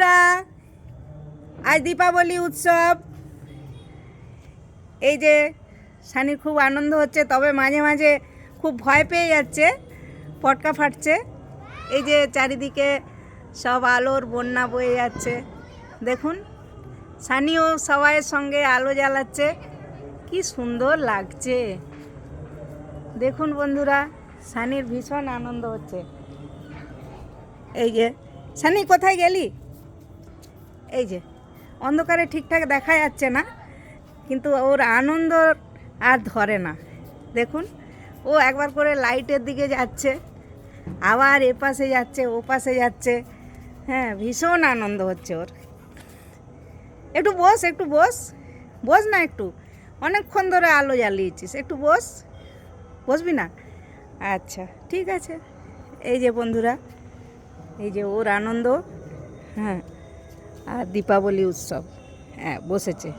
বন্ধুরা, আজ দীপাবলি উৎসব। এই যে সানির খুব আনন্দ হচ্ছে, তবে মাঝে মাঝে খুব ভয় পেয়ে যাচ্ছে, পটকা ফাটছে। এই যে চারিদিকে সব আলোর বন্যা বয়ে যাচ্ছে, দেখুন। সানিও সবাইয়ের সঙ্গে আলো জ্বালাচ্ছে, কি সুন্দর লাগছে দেখুন বন্ধুরা। সানির ভীষণ আনন্দ হচ্ছে। এই যে সানি, কোথায় গেলি? এই যে অন্ধকারে ঠিকঠাক দেখা যাচ্ছে না, কিন্তু ওর আনন্দ আর ধরে না। দেখুন, ও একবার করে লাইটের দিকে যাচ্ছে, আবার এ পাশে যাচ্ছে, ও পাশে যাচ্ছে। হ্যাঁ, ভীষণ আনন্দ হচ্ছে ওর। একটু বস, একটু বস, বস না, একটু অনেকক্ষণ ধরে আলো জ্বালিয়েছিস, একটু বস, বসবি না? আচ্ছা, ঠিক আছে। এই যে বন্ধুরা, এই যে ওর আনন্দ। হ্যাঁ, আর দীপাবলি উৎসব। হ্যাঁ, বসেছে।